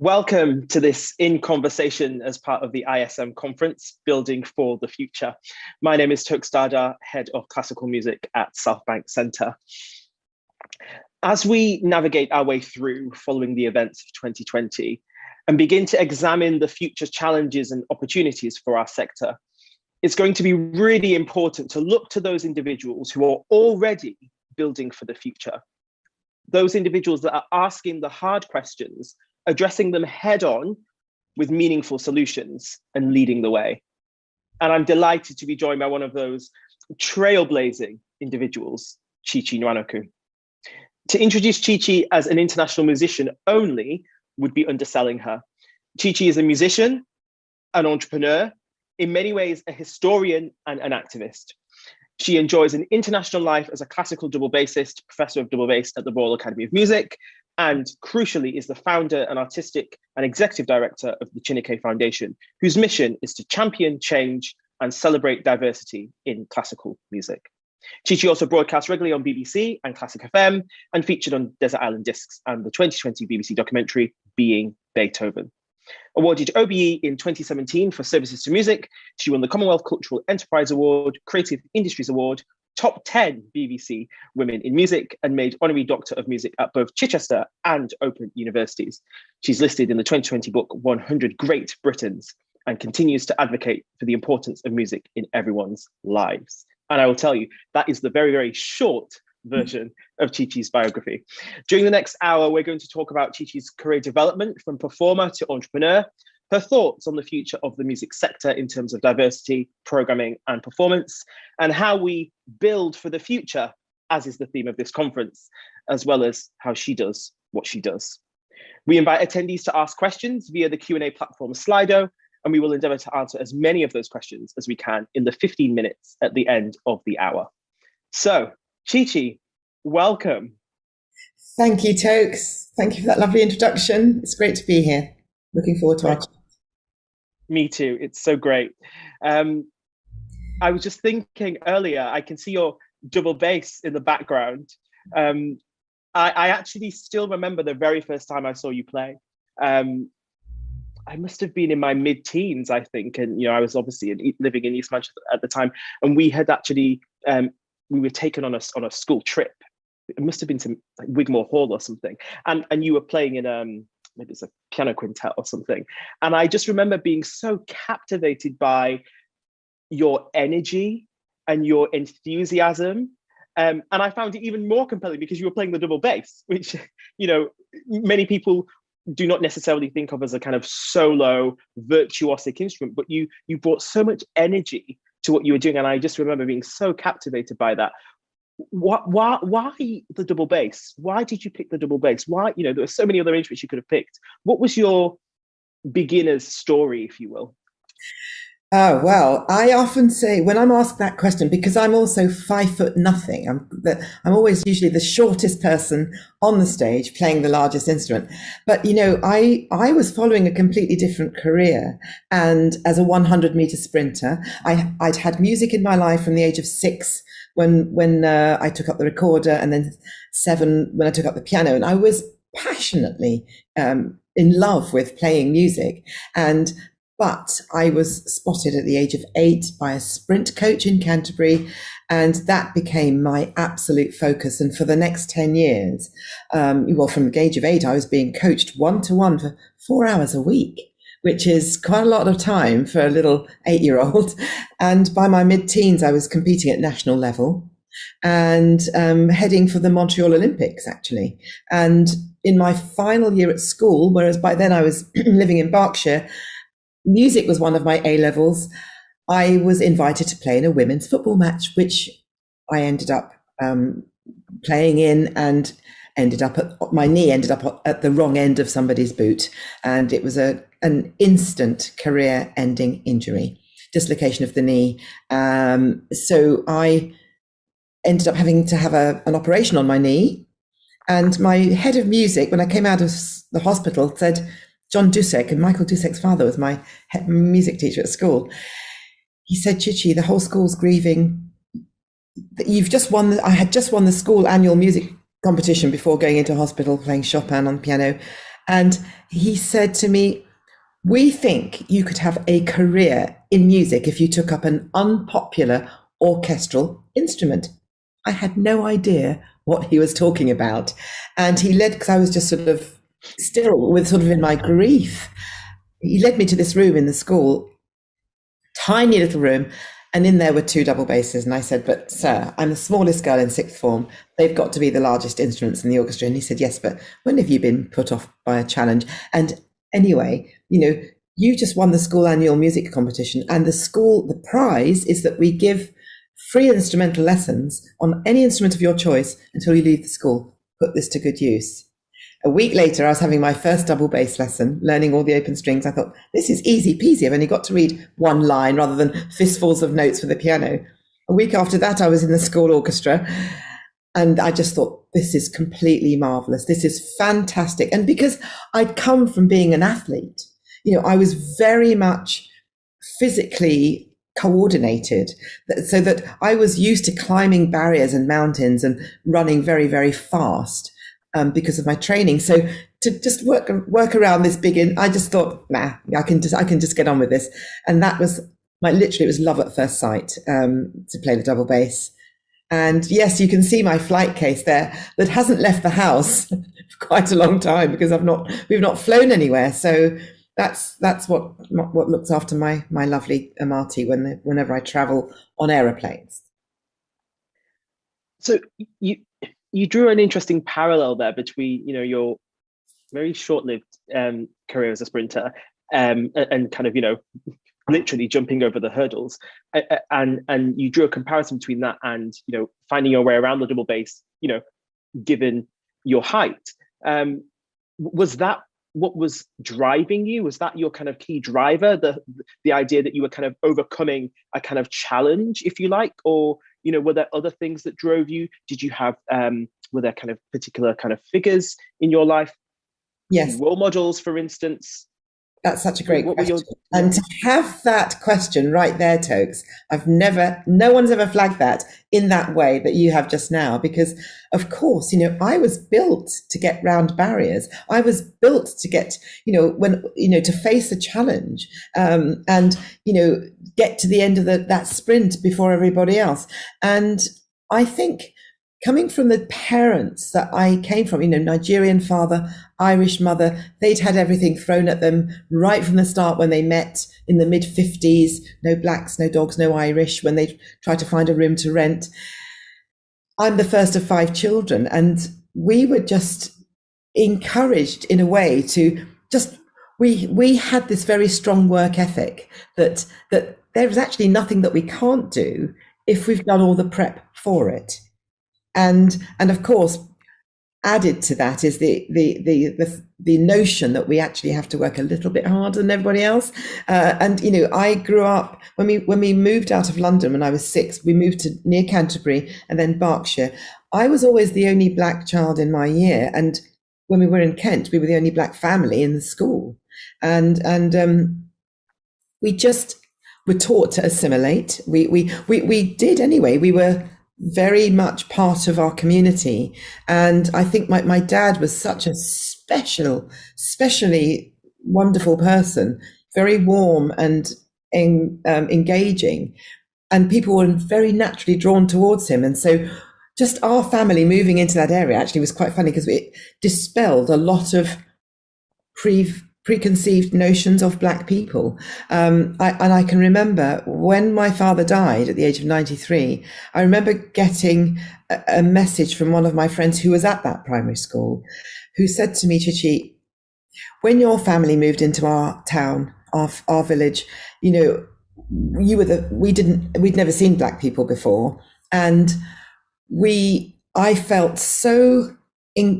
Welcome to this In Conversation as part of the ISM conference, Building for the Future. My name is Toks Dada, Head of Classical Music at Southbank Centre. As we navigate our way through following the events of 2020 and begin to examine the future challenges and opportunities for our sector, it's going to be really important to look to those individuals who are already building for the future. Those individuals that are asking the hard questions, addressing them head on with meaningful solutions and leading the way. And I'm delighted to be joined by one of those trailblazing individuals, Chi-chi Nwanoku. To introduce Chi-chi as an international musician only would be underselling her. Chi-chi is a musician, an entrepreneur, in many ways a historian and an activist. She enjoys an international life as a classical double bassist, professor of double bass at the Royal Academy of Music, and crucially is the founder and artistic and executive director of the Chineke Foundation, whose mission is to champion change and celebrate diversity in classical music. Chi-chi also broadcasts regularly on BBC and Classic FM and featured on Desert Island Discs and the 2020 BBC documentary, Being Beethoven. Awarded OBE in 2017 for services to music, she won the Commonwealth Cultural Enterprise Award, Creative Industries Award, Top 10 BBC Women in Music, and made Honorary Doctor of Music at both Chichester and Open Universities. She's listed in the 2020 book 100 Great Britons and continues to advocate for the importance of music in everyone's lives. And I will tell you, that is the very, very short version of Chi-chi's biography. During the next hour, we're going to talk about Chi-chi's career development from performer to entrepreneur, her thoughts on the future of the music sector in terms of diversity, programming, and performance, and how we build for the future, as is the theme of this conference, as well as how she does what she does. We invite attendees to ask questions via the Q&A platform Slido, and we will endeavour to answer as many of those questions as we can in the 15 minutes at the end of the hour. So, Chi-chi, welcome. Thank you, Toks. Thank you for that lovely introduction. It's great to be here. Looking forward to our chat. Me too. It's so great. I was just thinking earlier, I can see your double bass in the background. I actually still remember the very first time I saw you play. I must have been in my mid-teens, I think. And, I was obviously living in East Manchester at the time. And we had actually, we were taken on a school trip. It must have been to like Wigmore Hall or something. And you were playing in, maybe it's a piano quintet or something. And I just remember being so captivated by your energy and your enthusiasm. And I found it even more compelling because you were playing the double bass, which, many people do not necessarily think of as a kind of solo virtuosic instrument, but you brought so much energy to what you were doing. And I just remember being so captivated by that. Why the double bass? Why did you pick the double bass? Why, there were so many other instruments you could have picked. What was your beginner's story, if you will? Oh, well, I often say when I'm asked that question, because I'm also 5'0". I'm always usually the shortest person on the stage playing the largest instrument. But, I was following a completely different career. And as a 100-meter sprinter, I'd had music in my life from the age of 6 when I took up the recorder, and then 7 when I took up the piano. And I was passionately in love with playing music. But I was spotted at the age of 8 by a sprint coach in Canterbury, and that became my absolute focus. And for the next 10 years, from the age of 8, I was being coached 1-to-1 for 4 hours a week, which is quite a lot of time for a little 8-year-old. And by my mid-teens, I was competing at national level and heading for the Montreal Olympics, actually. And in my final year at school, whereas by then I was living in Berkshire, music was one of my A-levels. I was invited to play in a women's football match, which I ended up playing in, and my knee ended up at the wrong end of somebody's boot. And it was an instant career-ending injury, dislocation of the knee. So I ended up having to have an operation on my knee. And my head of music, when I came out of the hospital, said, John Dusek, and Michael Dusek's father was my music teacher at school. He said, Chi-chi, the whole school's grieving. I had just won the school annual music competition before going into hospital playing Chopin on the piano. And he said to me, we think you could have a career in music if you took up an unpopular orchestral instrument. I had no idea what he was talking about. And he led, because I was just sort of still with sort of in my grief, he led me to this room in the school, tiny little room, and in there were two double basses. And I said, but sir, I'm the smallest girl in sixth form. They've got to be the largest instruments in the orchestra. And he said, yes, but when have you been put off by a challenge? And anyway, you just won the school annual music competition, and the prize is that we give free instrumental lessons on any instrument of your choice until you leave the school. Put this to good use. A week later, I was having my first double bass lesson, learning all the open strings. I thought, this is easy peasy. I've only got to read one line rather than fistfuls of notes for the piano. A week after that, I was in the school orchestra. And I just thought, this is completely marvelous. This is fantastic. And because I'd come from being an athlete, I was very much physically coordinated, so that I was used to climbing barriers and mountains and running very, very fast because of my training. So to just work around this I just thought, nah, I can just get on with this. And that was literally, it was love at first sight to play the double bass. And yes, you can see my flight case there that hasn't left the house for quite a long time because we've not flown anywhere. So that's what looks after my lovely Amati whenever I travel on aeroplanes. So you drew an interesting parallel there between your very short-lived career as a sprinter and kind of literally jumping over the hurdles, and you drew a comparison between that and finding your way around the double bass, given your height. Was that what was driving you? Was that your kind of key driver, the idea that you were kind of overcoming a kind of challenge, if you like, or were there other things that drove you? Did you have were there kind of particular kind of figures in your life? Yes. Role models, for instance? That's such a great question. And to have that question right there, Toks, no one's ever flagged that in that way that you have just now, because of course, I was built to get round barriers. I was built to get, to face a challenge, and, get to the end of that sprint before everybody else. And I think coming from the parents that I came from, Nigerian father, Irish mother, they'd had everything thrown at them right from the start when they met in the mid-50s, no blacks, no dogs, no Irish, when they tried to find a room to rent. I'm the first of 5 children, and we were just encouraged in a way to we had this very strong work ethic that there is actually nothing that we can't do if we've done all the prep for it. And of course, added to that is the notion that we actually have to work a little bit harder than everybody else. And I grew up when we moved out of London when I was 6. We moved to near Canterbury and then Berkshire. I was always the only black child in my year, and when we were in Kent, we were the only black family in the school. And we just were taught to assimilate. We did anyway. We were very much part of our community. And I think my dad was such a specially wonderful person, very warm and engaging. And people were very naturally drawn towards him. And so just our family moving into that area actually was quite funny because it dispelled a lot of preconceived notions of black people. I can remember when my father died at the age of 93, I remember getting a message from one of my friends who was at that primary school, who said to me, Chi-chi, when your family moved into our town, our village, we'd never seen black people before. And I felt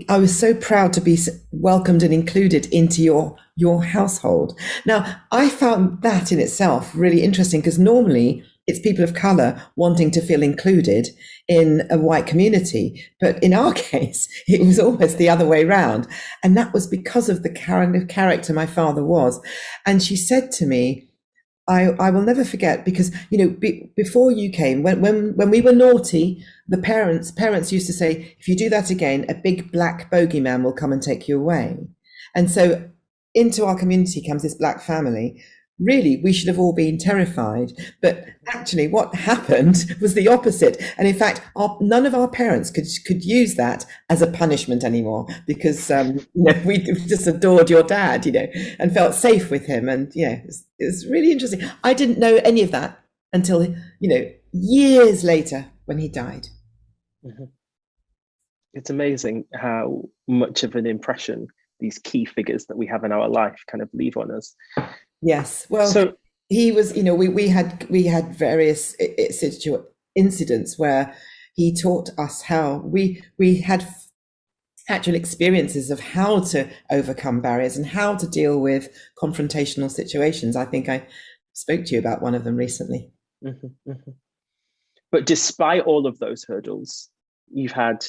I was so proud to be welcomed and included into your household. Now, I found that in itself really interesting because normally it's people of color wanting to feel included in a white community. But in our case, it was almost the other way around. And that was because of the kind of character my father was. And she said to me, I will never forget, because before you came, when we were naughty, the parents used to say, if you do that again, a big black bogeyman will come and take you away. And so into our community comes this black family. Really, we should have all been terrified. But actually what happened was the opposite. And in fact, none of our parents could use that as a punishment anymore, because we just adored your dad, and felt safe with him. And it was really interesting. I didn't know any of that until, years later when he died. Mm-hmm. It's amazing how much of an impression these key figures that we have in our life kind of leave on us. Yes. Well, so he was, we had various incidents where he taught us how we had actual experiences of how to overcome barriers and how to deal with confrontational situations. I think I spoke to you about one of them recently. Mm-hmm, mm-hmm. But despite all of those hurdles, you've had,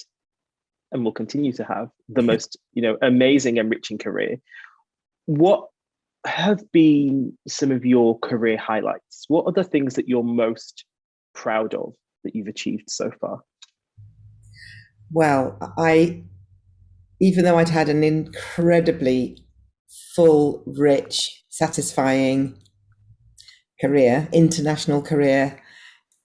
and will continue to have, the most, amazing, enriching career. What have been some of your career highlights? What are the things that you're most proud of that you've achieved so far? Well, even though I'd had an incredibly full, rich, satisfying career, international career,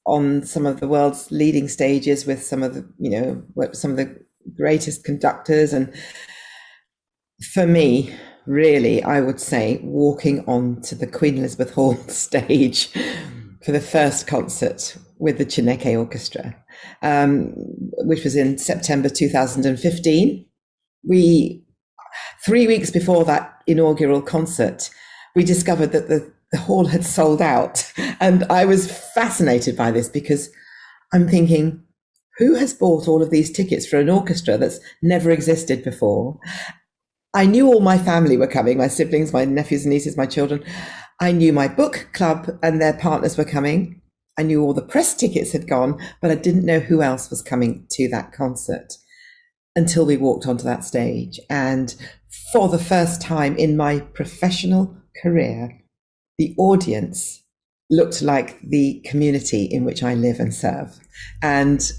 on some of the world's leading stages with some of the greatest conductors, and for me, really, I would say walking onto the Queen Elizabeth Hall stage for the first concert with the Chineke Orchestra, which was in September 2015. 3 weeks before that inaugural concert, we discovered that the hall had sold out. And I was fascinated by this, because I'm thinking, who has bought all of these tickets for an orchestra that's never existed before? I knew all my family were coming, my siblings, my nephews and nieces, my children. I knew my book club and their partners were coming. I knew all the press tickets had gone, but I didn't know who else was coming to that concert until we walked onto that stage. And for the first time in my professional career, the audience looked like the community in which I live and serve. And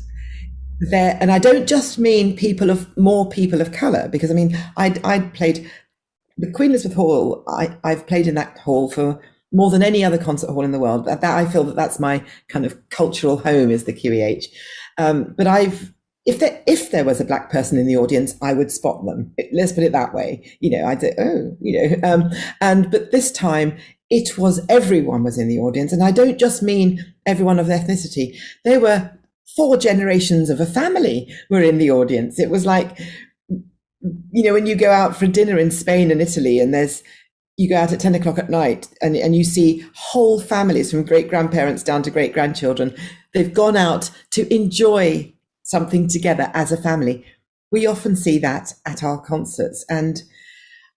I don't just mean more people of colour, because I'd played the Queen Elizabeth Hall. I've played in that hall for more than any other concert hall in the world. That I feel that's my kind of cultural home, is the QEH. But if there was a black person in the audience, I would spot them. Let's put it that way. I'd say, but this time everyone was in the audience. And I don't just mean everyone of ethnicity. There were 4 generations of a family were in the audience. It was like, when you go out for dinner in Spain and Italy, and you go out at 10 o'clock at night and you see whole families from great grandparents down to great grandchildren. They've gone out to enjoy something together as a family. We often see that at our concerts. And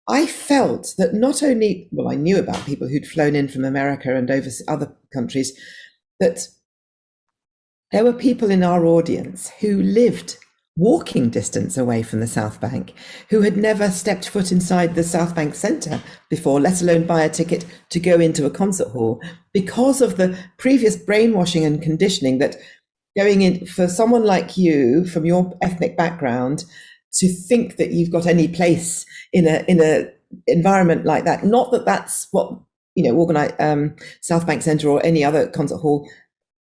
I felt that not only, I knew about people who'd flown in from America and over other countries, that there were people in our audience who lived walking distance away from the South Bank, who had never stepped foot inside the Southbank Centre before, let alone buy a ticket to go into a concert hall, because of the previous brainwashing and conditioning that going in for someone like you from your ethnic background to think that you've got any place in a environment like that. Not that that's what Southbank Centre or any other concert hall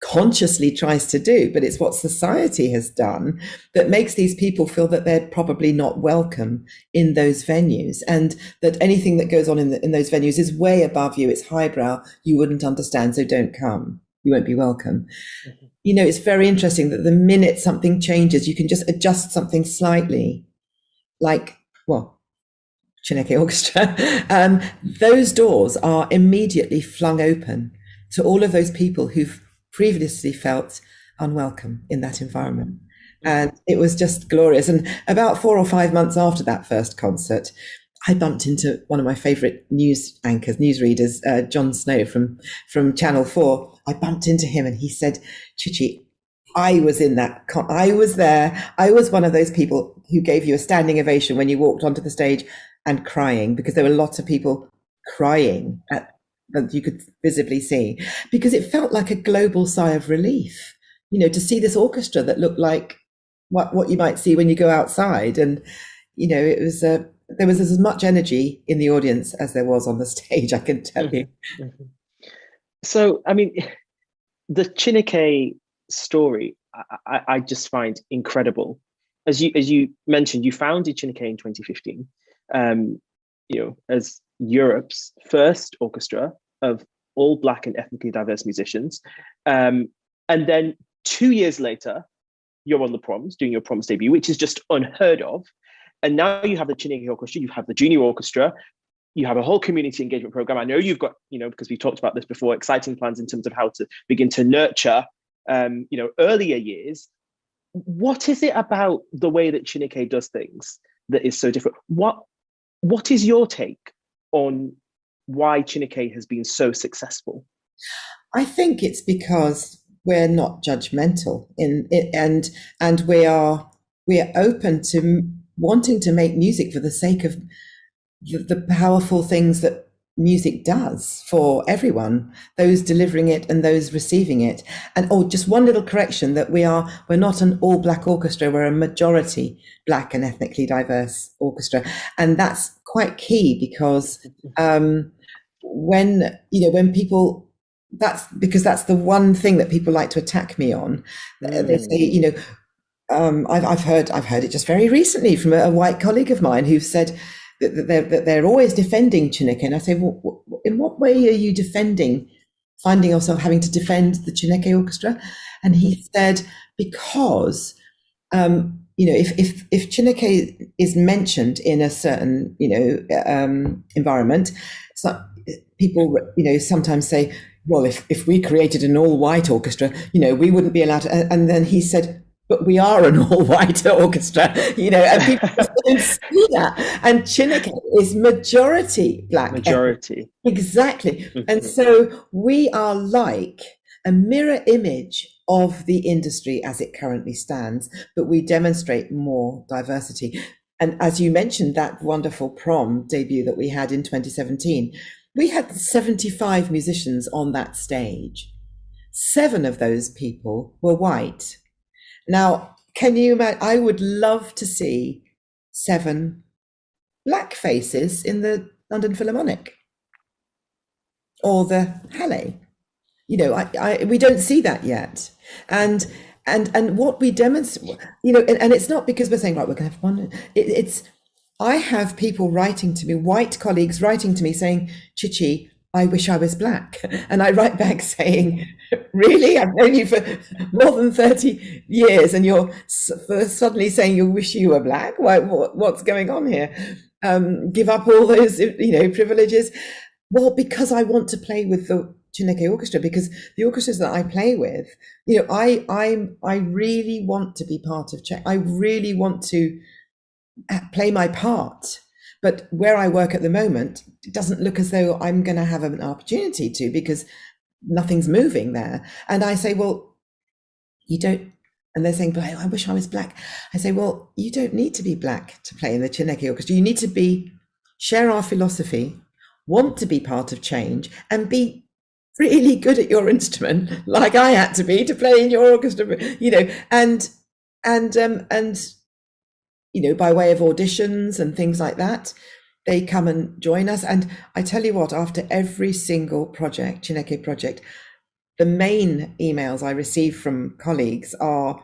consciously tries to do, but it's what society has done that makes these people feel that they're probably not welcome in those venues, and that anything that goes on in those venues is way above you. It's highbrow. You wouldn't understand, so don't come. You won't be welcome. Mm-hmm. It's very interesting that the minute something changes, you can just adjust something slightly, like, Chineke Orchestra. Those doors are immediately flung open to all of those people who've previously felt unwelcome in that environment. And it was just glorious. And about 4 or 5 months after that first concert, I bumped into one of my favourite newsreaders, Jon Snow from Channel 4. I bumped into him and he said, Chi-chi, I was in that, I was there. I was one of those people who gave you a standing ovation when you walked onto the stage and crying, because there were lots of people crying that you could visibly see, because it felt like a global sigh of relief, to see this orchestra that looked like what you might see when you go outside. And, it was there was as much energy in the audience as there was on the stage, I can tell you. Mm-hmm. So, I mean, the Chineke story, I just find incredible. As you mentioned, you founded Chineke in 2015, as Europe's first orchestra of all Black and ethnically diverse musicians. And then 2 years later, you're on the proms, doing your proms debut, which is just unheard of. And now you have the Chineke Orchestra, you have the Junior Orchestra, you have a whole community engagement program. I know you've got, because we talked about this before, exciting plans in terms of how to begin to nurture, earlier years. What is it about the way that Chineke does things that is so different? What is your take on why Chineke has been so successful? I think it's because we're not judgmental in it, and we are open to wanting to make music for the sake of the powerful things that music does for everyone, those delivering it and those receiving it. And just one little correction, that we're not an all Black orchestra, we're a majority Black and ethnically diverse orchestra. And that's quite key, because when people, that's the one thing that people like to attack me on. They say, I've heard it just very recently from a white colleague of mine who said that they're always defending Chineke. And I say, well, in what way are you finding yourself having to defend the Chineke Orchestra? And he said, because, if Chineke is mentioned in a certain, environment, so people, sometimes say, well, if we created an all-white orchestra, we wouldn't be allowed to. And then he said, but we are an all-white orchestra, and people just don't see that. And Chineke is majority Black. Majority. Exactly. Mm-hmm. And so we are like a mirror image of the industry as it currently stands, but we demonstrate more diversity. And as you mentioned, that wonderful prom debut that we had in 2017, we had 75 musicians on that stage. 7 of those people were white. Now, can you imagine? I would love to see 7 Black faces in the London Philharmonic or the Halle. We don't see that yet. And what we demonstrate, and it's not because we're saying, right, we're going to have one. I have people writing to me, white colleagues writing to me saying, Chi-chi, I wish I was Black. And I write back saying, really? I've known you for more than 30 years and you're suddenly saying you wish you were Black? What's going on here? Give up all those, privileges? Well, because I want to play with the Chineke Orchestra, because the orchestras that I play with, I really want to be part of I really want to play my part. But where I work at the moment, it doesn't look as though I'm going to have an opportunity to, because nothing's moving there. And I say, well, you don't. And they're saying, but I wish I was Black. I say, well, you don't need to be Black to play in the Chineke Orchestra. You need to share our philosophy, want to be part of change, and be really good at your instrument, like I had to be to play in your orchestra, and by way of auditions and things like that, they come and join us. And I tell you what, after every single project, Chineke project, the main emails I receive from colleagues are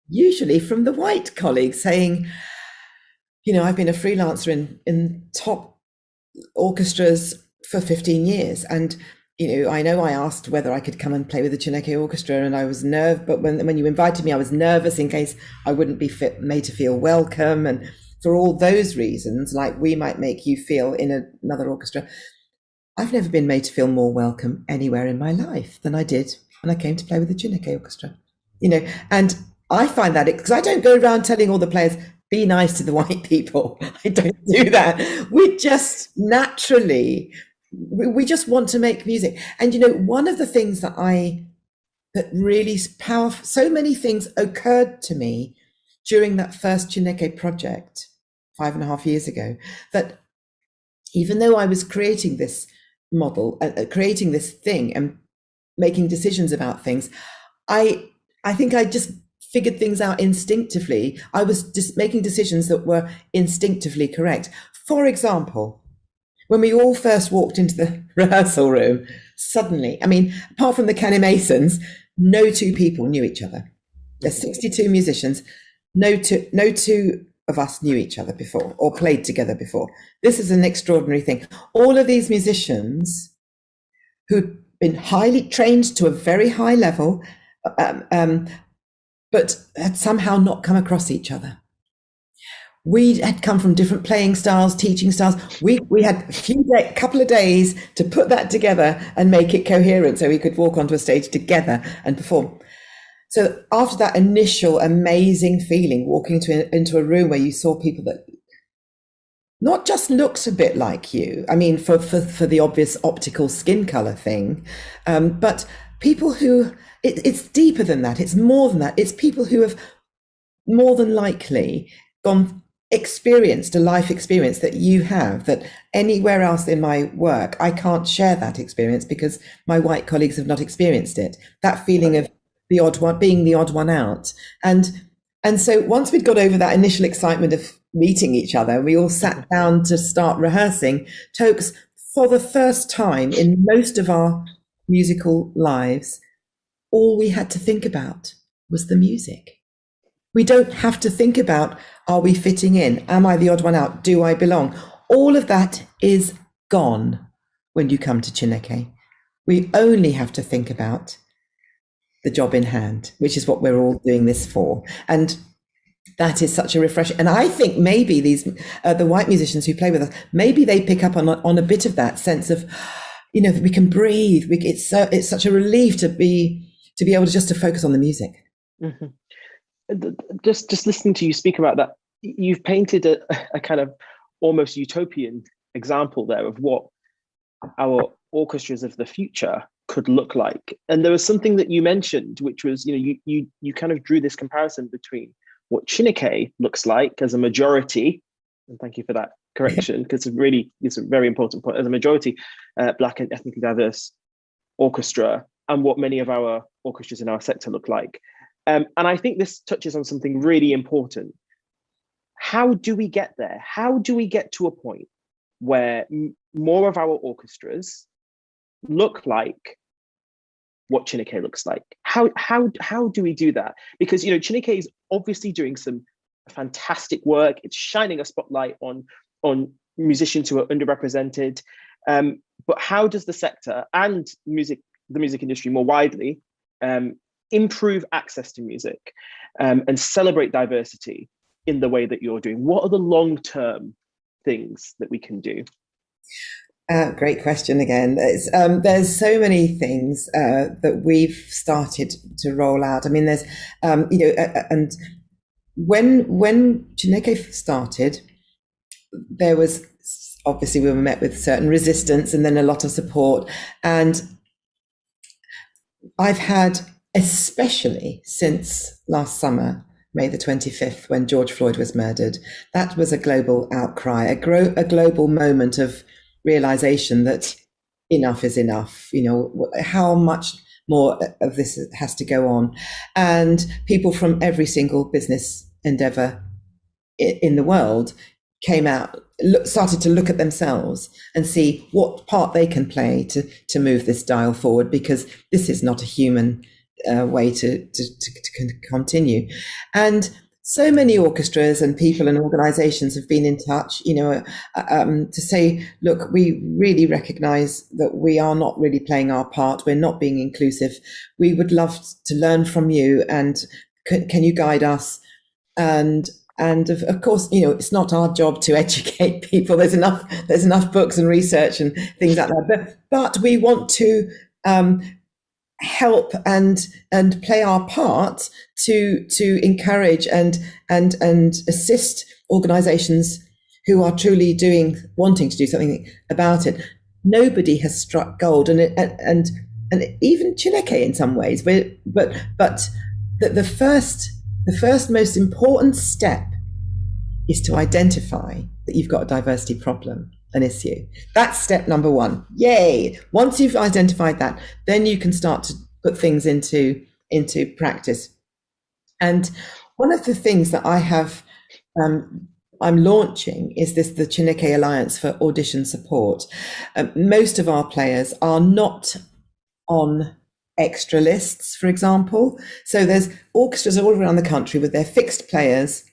usually from the white colleagues saying, I've been a freelancer in top orchestras for 15 years. And, I know I asked whether I could come and play with the Chineke Orchestra, and I was nervous, but when you invited me, I was nervous in case I wouldn't be made to feel welcome. And for all those reasons, like we might make you feel in another orchestra, I've never been made to feel more welcome anywhere in my life than I did when I came to play with the Chineke Orchestra. And I find that, because I don't go around telling all the players, be nice to the white people. I don't do that. We just naturally, we just want to make music. And, one of the things that really powerful, so many things occurred to me during that first Chineke project 5.5 years ago, that even though I was creating this model, creating this thing and making decisions about things, I think I just figured things out instinctively. I was just making decisions that were instinctively correct. For example, when we all first walked into the rehearsal room, suddenly, I mean, apart from the Canny Masons, no two people knew each other. There's 62 musicians. No two of us knew each other before or played together before. This is an extraordinary thing. All of these musicians who'd been highly trained to a very high level, but had somehow not come across each other. We had come from different playing styles, teaching styles. We had a couple of days to put that together and make it coherent so we could walk onto a stage together and perform. So after that initial amazing feeling, walking into a room where you saw people that not just looked a bit like you, I mean, for the obvious optical skin color thing, but people who, it's deeper than that. It's more than that. It's people who have more than likely experienced a life experience that you have, that anywhere else in my work, I can't share that experience because my white colleagues have not experienced it. That feeling of the odd one, being the odd one out. And so once we'd got over that initial excitement of meeting each other, we all sat down to start rehearsing. Toks, for the first time in most of our musical lives, all we had to think about was the music. We don't have to think about, are we fitting in? Am I the odd one out? Do I belong? All of that is gone when you come to Chineke. We only have to think about the job in hand, which is what we're all doing this for. And that is such a refreshing. And I think maybe these, the white musicians who play with us, maybe they pick up on a bit of that sense of, you know, that we can breathe. It's such a relief to be able to focus on the music. Mm-hmm. Just listening to you speak about that, you've painted a kind of almost utopian example there of what our orchestras of the future could look like. And there was something that you mentioned, which was, you know, you kind of drew this comparison between what Chineke looks like as a majority, and thank you for that correction, because it's a very important point, as a majority Black and ethnically diverse orchestra, and what many of our orchestras in our sector look like. And I think this touches on something really important. How do we get there? How do we get to a point where more of our orchestras look like what Chineke looks like? How do we do that? Because, you know, Chineke is obviously doing some fantastic work. It's shining a spotlight on musicians who are underrepresented. But how does the sector and the music industry more widely improve access to music and celebrate diversity in the way that you're doing? What are the long-term things that we can do? Great question again. There's so many things that we've started to roll out. I mean, there's, you know, and when Chineke started, there was obviously we were met with certain resistance and then a lot of support. And I've had, especially since last summer, May the 25th, when George Floyd was murdered, that was a global outcry, a global moment of realization that enough is enough. You know, how much more of this has to go on. And people from every single business endeavor in the world came out, started to look at themselves and see what part they can play to move this dial forward, because this is not a human way to continue. And so many orchestras and people and organizations have been in touch, you know, to say, look, we really recognize that we are not really playing our part. We're not being inclusive. We would love to learn from you, and can you guide us? And of course, you know, it's not our job to educate people. There's enough books and research and things like that. But we want to help and play our part to encourage and assist organizations who are truly wanting to do something about it. Nobody has struck gold, and even Chineke in some ways. But the first most important step is to identify that you've got a diversity problem, an issue. That's step number one. Yay! Once you've identified that, then you can start to put things into practice. And one of the things that I'm launching is the Chineke Alliance for Audition Support. Most of our players are not on extra lists, for example. So there's orchestras all around the country with their fixed players,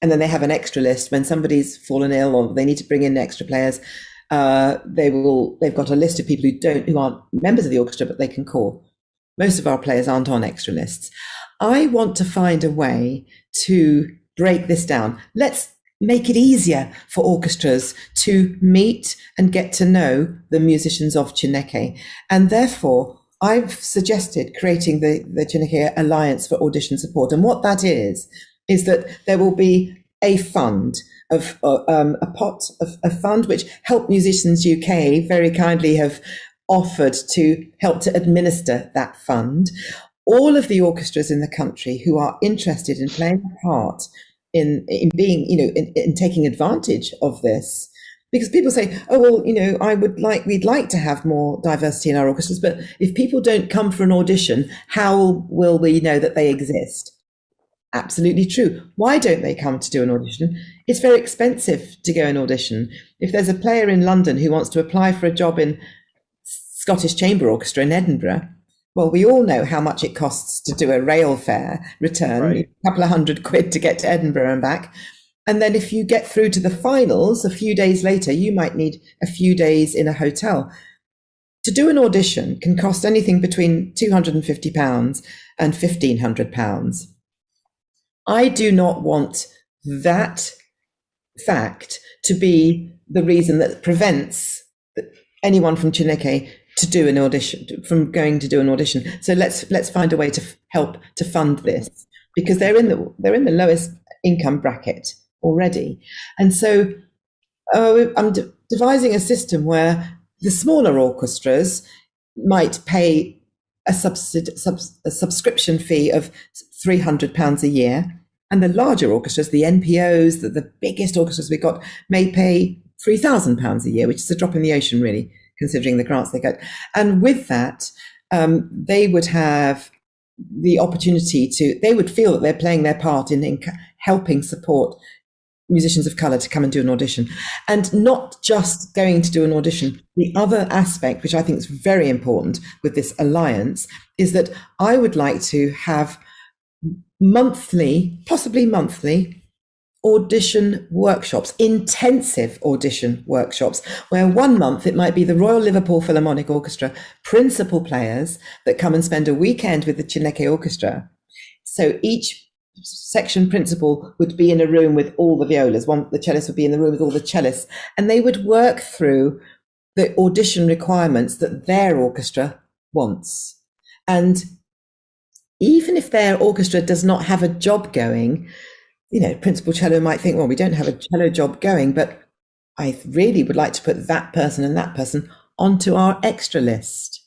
and then they have an extra list when somebody's fallen ill or they need to bring in extra players. They've got a list of people who aren't members of the orchestra, but they can call. Most of our players aren't on extra lists. I want to find a way to break this down. Let's make it easier for orchestras to meet and get to know the musicians of Chineke. And therefore, I've suggested creating the Chineke Alliance for Audition Support. And what that is that there will be a fund of a pot of a fund which Help Musicians UK very kindly have offered to help to administer that fund. All of the orchestras in the country who are interested in playing a part in being, in taking advantage of this, because people say, oh, well, we'd like to have more diversity in our orchestras, but if people don't come for an audition, how will we know that they exist? Absolutely true. Why don't they come to do an audition? It's very expensive to go and audition. If there's a player in London who wants to apply for a job in Scottish Chamber Orchestra in Edinburgh, well, we all know how much it costs to do a rail fare return, right. A couple of £100 to get to Edinburgh and back. And then if you get through to the finals a few days later, you might need a few days in a hotel. To do an audition can cost anything between £250 and £1,500. I do not want that fact to be the reason that prevents anyone from Chineke to do an audition, from going to do an audition. So let's find a way to help to fund this, because they're in the lowest income bracket already. And so I'm devising a system where the smaller orchestras might pay a subscription fee of £300 a year, and the larger orchestras, the NPOs, the biggest orchestras we've got, may pay £3,000 a year, which is a drop in the ocean, really, considering the grants they get. And with that, they would have the opportunity they would feel that they're playing their part in helping support musicians of colour to come and do an audition. And not just going to do an audition. The other aspect, which I think is very important with this alliance, is that I would like to have possibly monthly, audition workshops, intensive audition workshops, where 1 month it might be the Royal Liverpool Philharmonic Orchestra principal players that come and spend a weekend with the Chineke Orchestra. So each section principal would be in a room with all the violas. The cellist would be in the room with all the cellists, and they would work through the audition requirements that their orchestra wants. And even if their orchestra does not have a job going, principal cello might think, well, we don't have a cello job going, but I really would like to put that person and that person onto our extra list.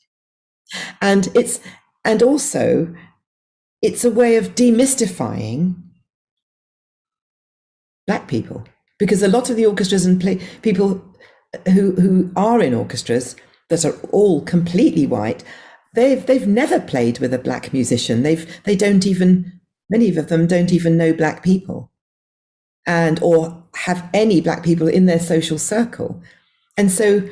And also it's a way of demystifying Black people, because a lot of the orchestras and people who are in orchestras that are all completely white, they've never played with a Black musician. Many of them don't even know Black people, or have any Black people in their social circle. And so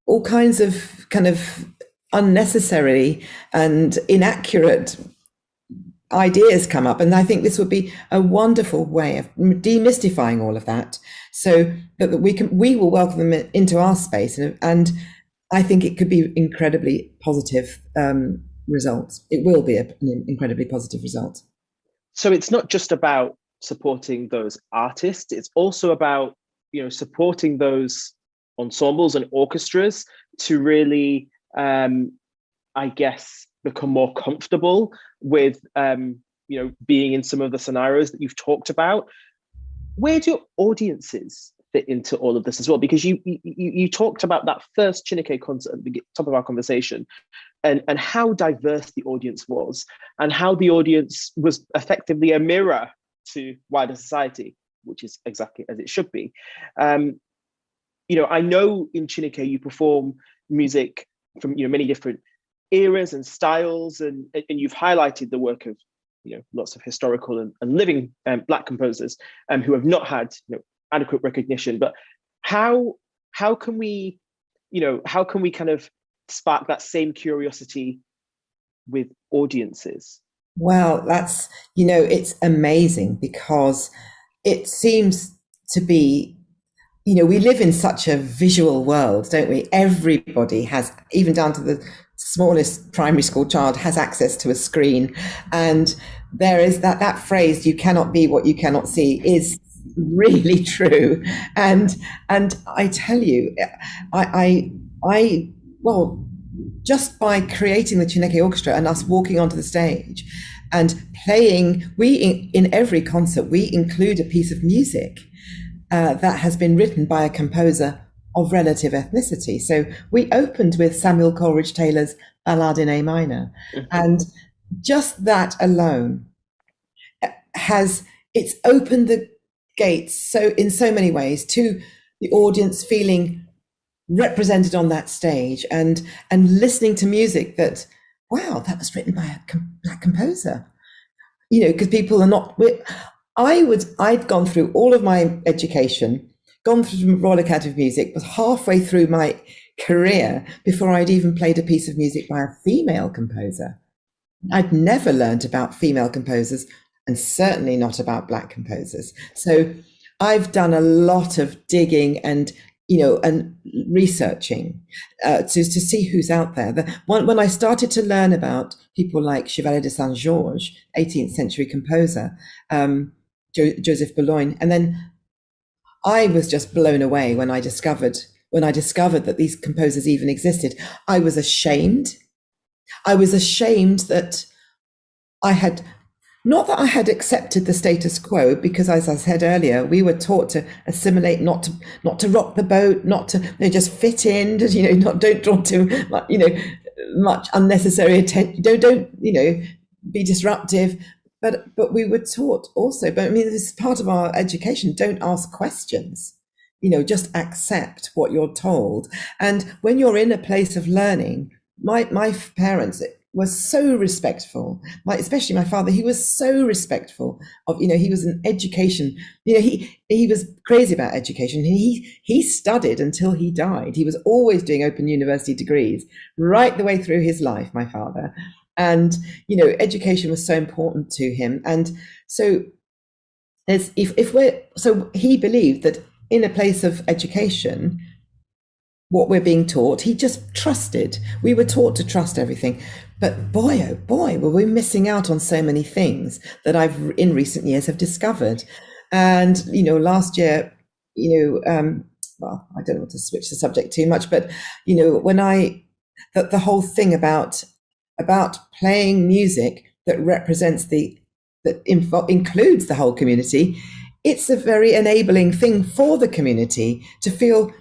all kinds of kind of unnecessary and inaccurate ideas come up. And I think this would be a wonderful way of demystifying all of that, so that we will welcome them into our space. And I think it could be incredibly positive results. It will be an incredibly positive result. So it's not just about supporting those artists, it's also about, supporting those ensembles and orchestras to really, I guess, become more comfortable with, being in some of the scenarios that you've talked about. Where do audiences fit into all of this as well? Because you talked about that first Chineke concert at the top of our conversation, and how diverse the audience was, and how the audience was effectively a mirror to wider society, which is exactly as it should be. I know in Chineke you perform music from many different eras and styles, and you've highlighted the work of lots of historical and living Black composers who have not had adequate recognition. But how can we kind of spark that same curiosity with audiences? Well, that's, it's amazing, because it seems to be, we live in such a visual world, don't we? Everybody has, even down to the smallest primary school child, has access to a screen. And there is that phrase, "you cannot be what you cannot see," is really true. And I tell you, well, just by creating the Chineke Orchestra and us walking onto the stage and playing, in every concert, we include a piece of music that has been written by a composer of relative ethnicity. So we opened with Samuel Coleridge Taylor's Ballade in A minor. And just that alone it's opened the gates in so many ways to the audience feeling represented on that stage and listening to music that, wow, that was written by a Black composer. Because people are not, I'd gone through all of my education, gone through Royal Academy of Music, was halfway through my career before I'd even played a piece of music by a female composer. I'd never learned about female composers, and certainly not about Black composers. So I've done a lot of digging and researching to see who's out there. When I started to learn about people like Chevalier de Saint-Georges, 18th century composer, Joseph Boulogne, and then I was just blown away when I discovered that these composers even existed. I was ashamed. That not that I had accepted the status quo, because, as I said earlier, we were taught to assimilate, not to rock the boat, not to just fit in, don't draw too much, much unnecessary attention. Don't be disruptive. But we were taught also. But I mean, this is part of our education. Don't ask questions. Just accept what you're told. And when you're in a place of learning, my parents was so respectful. Especially my father, he was so respectful of, he was an education, he was crazy about education. He studied until he died. He was always doing Open University degrees right the way through his life, my father. And, education was so important to him. And so so he believed that in a place of education, what we're being taught, he just trusted. We were taught to trust everything. But boy, oh boy, were we missing out on so many things that I've in recent years have discovered. And, last year, well, I don't want to switch the subject too much, but, when the whole thing about playing music that represents that includes the whole community, it's a very enabling thing for the community to feel.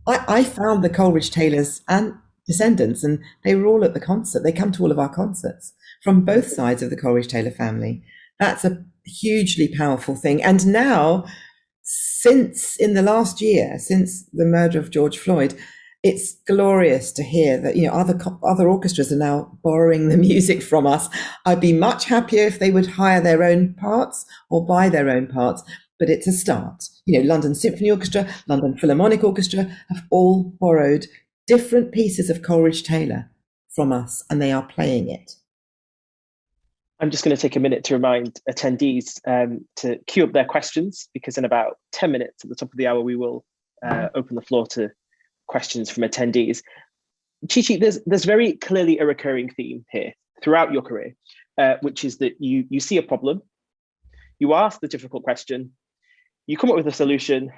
I found the Coleridge Taylors and descendants, and they were all at the concert. They come to all of our concerts from both sides of the Coleridge Taylor family. That's a hugely powerful thing. And now, in the last year, since the murder of George Floyd, it's glorious to hear that other orchestras are now borrowing the music from us. I'd be much happier if they would hire their own parts or buy their own parts. But it's a start. London Symphony Orchestra, London Philharmonic Orchestra have all borrowed different pieces of Coleridge Taylor from us, and they are playing it. I'm just going to take a minute to remind attendees to queue up their questions, because in about 10 minutes at the top of the hour, we will open the floor to questions from attendees. Chi-chi, there's very clearly a recurring theme here throughout your career, which is that you see a problem, you ask the difficult question, you come up with a solution,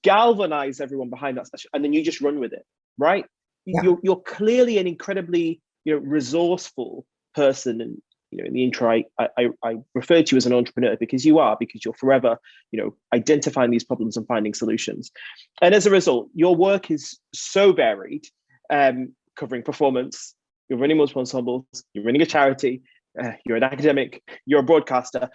galvanize everyone behind that solution, and then you just run with it, right? Yeah. You're clearly an incredibly resourceful person, and in the intro I referred to you as an entrepreneur because you're forever identifying these problems and finding solutions. And as a result, your work is so varied, covering performance, you're running multiple ensembles, you're running a charity, you're an academic, you're a broadcaster.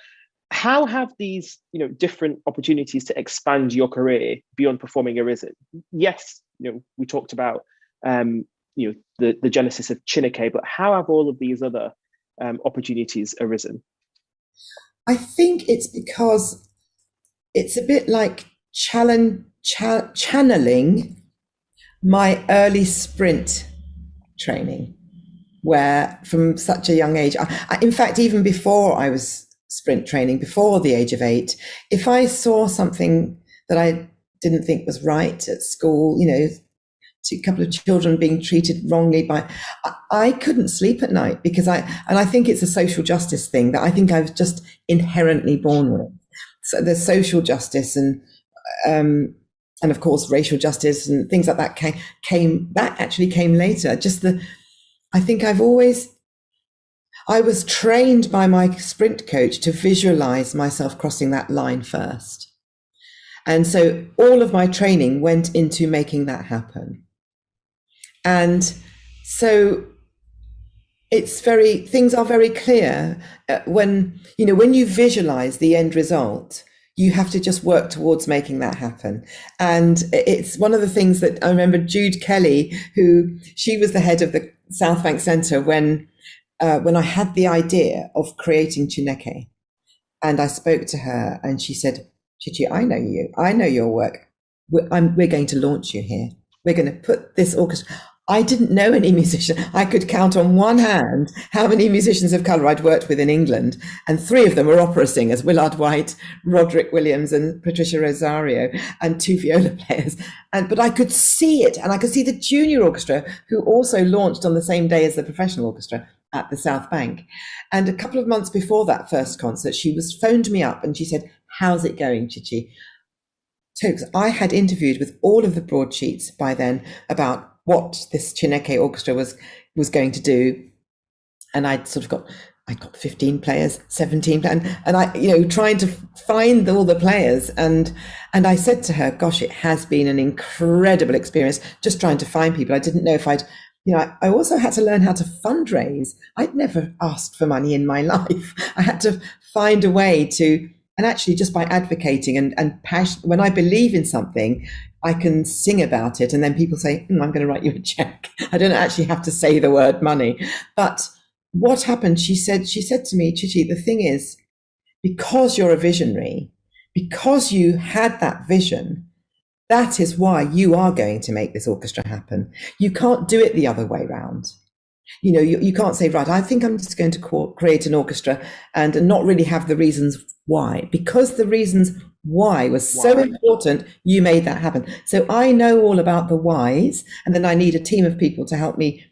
How have these different opportunities to expand your career beyond performing arisen? Yes, we talked about the genesis of Chineke, but how have all of these other opportunities arisen? I think it's because it's a bit like channeling my early sprint training, where from such a young age, in fact, even before I was sprint training, before the age of 8, if I saw something that I didn't think was right at school, a couple of children being treated wrongly I couldn't sleep at night, because I think it's a social justice thing that I think I was just inherently born with. So there's social justice and of course racial justice and things like that actually came later. I think I was trained by my sprint coach to visualize myself crossing that line first. And so all of my training went into making that happen. And so things are very clear when you visualize the end result. You have to just work towards making that happen. And it's one of the things that I remember Jude Kelly, she was the head of the Southbank Centre when I had the idea of creating Chineke. And I spoke to her and she said, Chi-chi, I know you. I know your work. We're going to launch you here. We're going to put this orchestra. I didn't know any musician. I could count on one hand how many musicians of colour I'd worked with in England, and 3 of them were opera singers: Willard White, Roderick Williams, and Patricia Rosario, and 2 viola players. But I could see it, and I could see the junior orchestra, who also launched on the same day as the professional orchestra at the South Bank. And a couple of months before that first concert, she phoned me up and she said, "How's it going, Chi-chi?" Toks, I had interviewed with all of the broadsheets by then about what this Chineke orchestra was going to do, and I got 15 players, 17 players, and I trying to find all the players, and I said to her, "Gosh, it has been an incredible experience just trying to find people. I didn't know if I also had to learn how to fundraise. I'd never asked for money in my life. I had to find a way to." And actually, just by advocating and passion, when I believe in something, I can sing about it, and then people say, "I'm going to write you a check." I don't actually have to say the word money. But what happened? She said to me, "Chi-chi, the thing is, because you're a visionary, because you had that vision, that is why you are going to make this orchestra happen. You can't do it the other way around. You can't say, right, I think I'm just going to create an orchestra and not really have the reasons why, because the reasons why was so important, you made that happen. So I know all about the whys, and then I need a team of people to help me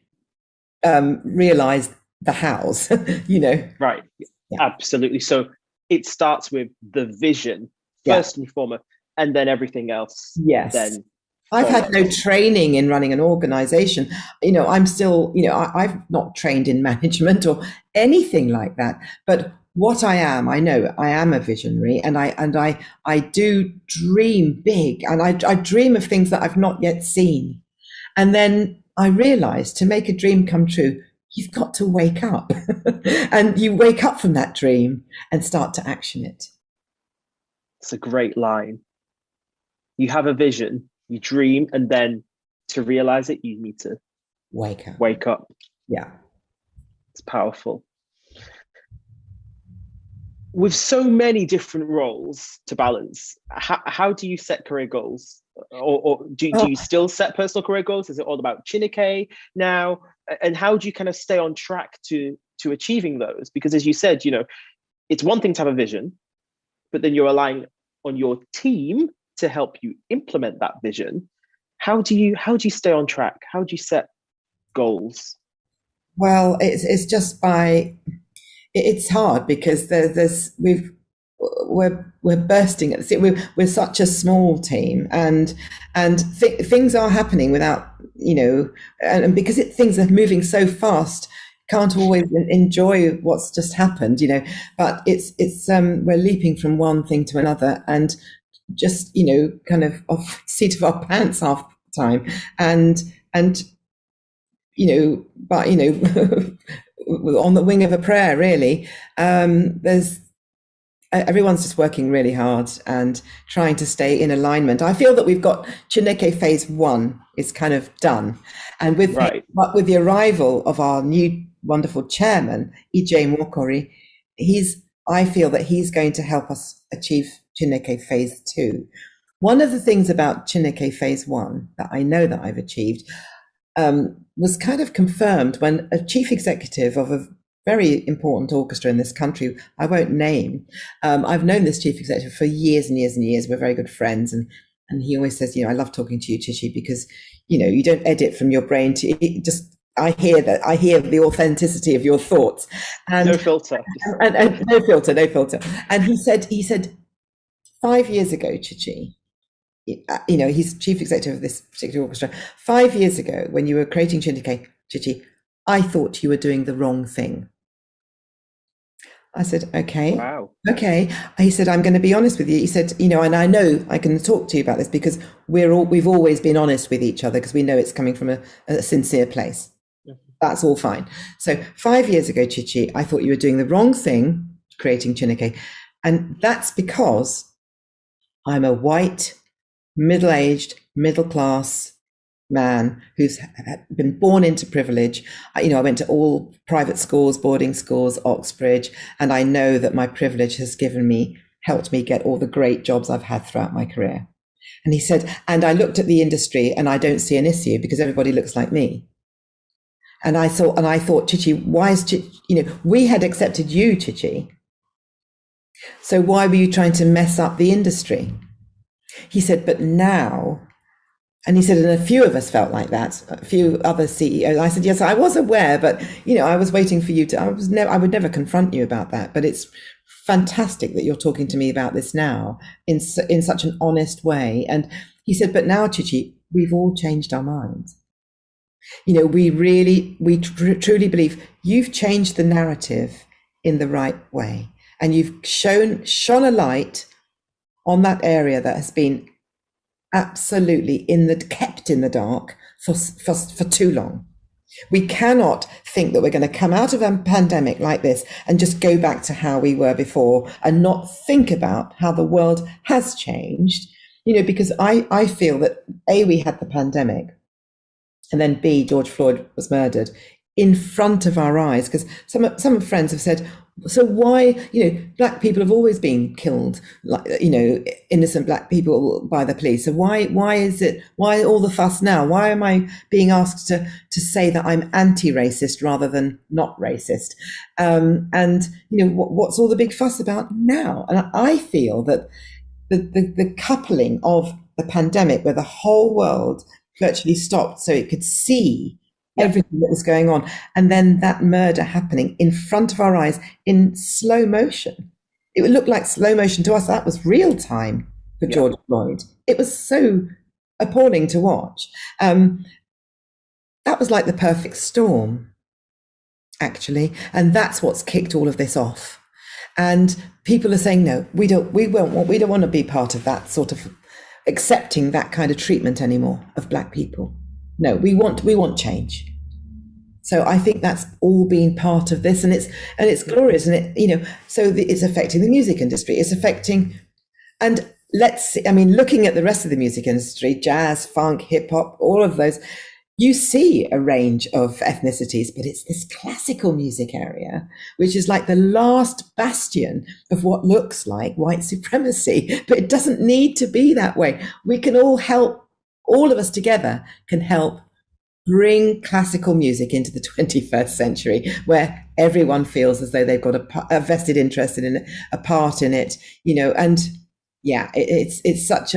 realize the hows." Right. Yeah. Absolutely. So it starts with the vision first and foremost, and then everything else. Yes. Then I've had no training in running an organization. I'm still, I've not trained in management or anything like that. But what I am, I know I am a visionary, and I do dream big, and I dream of things that I've not yet seen. And then I realized, to make a dream come true, you've got to wake up. And you wake up from that dream and start to action it. It's a great line. You have a vision, you dream, and then to realize it, you need to wake up. Yeah. It's powerful. With so many different roles to balance, how do you set career goals? Or do you still set personal career goals? Is it all about Chineke now? And how do you kind of stay on track to achieving those? Because as you said, it's one thing to have a vision, but then you're relying on your team to help you implement that vision. How do you stay on track? How do you set goals? Well, it's just it's hard, because we're bursting at the seams. We're such a small team, and things are happening without, and because things are moving so fast, can't always enjoy what's just happened, but it's we're leaping from one thing to another, and just kind of off seat of our pants half the time, and but on the wing of a prayer, really. There's everyone's just working really hard and trying to stay in alignment. I feel that we've got Chineke phase 1 is kind of done. And with the arrival of our new wonderful chairman, Chi-chi Nwanoku, I feel that he's going to help us achieve Chineke phase 2. One of the things about Chineke phase 1 that I know that I've achieved was kind of confirmed when a chief executive of a very important orchestra in this country, I won't name, I've known this chief executive for years and years and years. We're very good friends, and he always says, I love talking to you, Chi-chi, because you don't edit from your brain to just. I hear the authenticity of your thoughts, and no filter, and no filter. And he said 5 years ago, Chi-chi, he's chief executive of this particular orchestra. 5 years ago, when you were creating Chineke, Chi-chi, I thought you were doing the wrong thing. I said, okay. Wow. Okay. He said, I'm going to be honest with you. He said, and I know I can talk to you about this because we've always been honest with each other because we know it's coming from a sincere place. That's all fine. So 5 years ago, Chi-chi, I thought you were doing the wrong thing, creating Chineke. And that's because I'm a white, middle-aged, middle-class man who's been born into privilege. I went to all private schools, boarding schools, Oxbridge, and I know that my privilege has helped me get all the great jobs I've had throughout my career. And he said, and I looked at the industry and I don't see an issue because everybody looks like me. And I thought, Chi-chi, why is we had accepted you, Chi-chi. So why were you trying to mess up the industry? He said, but now, and he said, and a few of us felt like that, a few other CEOs. I said, yes, I was aware, but I was waiting for you to. I would never confront you about that. But it's fantastic that you're talking to me about this now in such an honest way. And he said, but now, Chi-chi, we've all changed our minds. We truly believe you've changed the narrative in the right way, and you've shone a light on that area that has been absolutely kept in the dark for too long. We cannot think that we're going to come out of a pandemic like this and just go back to how we were before and not think about how the world has changed, because I feel that A, we had the pandemic, and then B, George Floyd was murdered in front of our eyes, because some friends have said, so why, black people have always been killed, like, innocent black people by the police. So why all the fuss now? Why am I being asked to say that I'm anti-racist rather than not racist? What's all the big fuss about now? And I feel that the coupling of the pandemic, where the whole world virtually stopped so it could see everything that was going on, and then that murder happening in front of our eyes in slow motion. It would look like slow motion to us. That was real time for George Floyd. It was so appalling to watch. That was like the perfect storm, actually, and that's what's kicked all of this off. And people are saying, no, we don't want to be part of that sort of accepting that kind of treatment anymore of black people. No, we want change. So I think that's all been part of this, and it's glorious, and it's affecting the music industry. It's affecting, and looking at the rest of the music industry, jazz, funk, hip hop, all of those, you see a range of ethnicities, but it's this classical music area, which is like the last bastion of what looks like white supremacy, but it doesn't need to be that way. We can all help, all of us together can help bring classical music into the 21st century, where everyone feels as though they've got a vested interest in it, a part in it, and it's such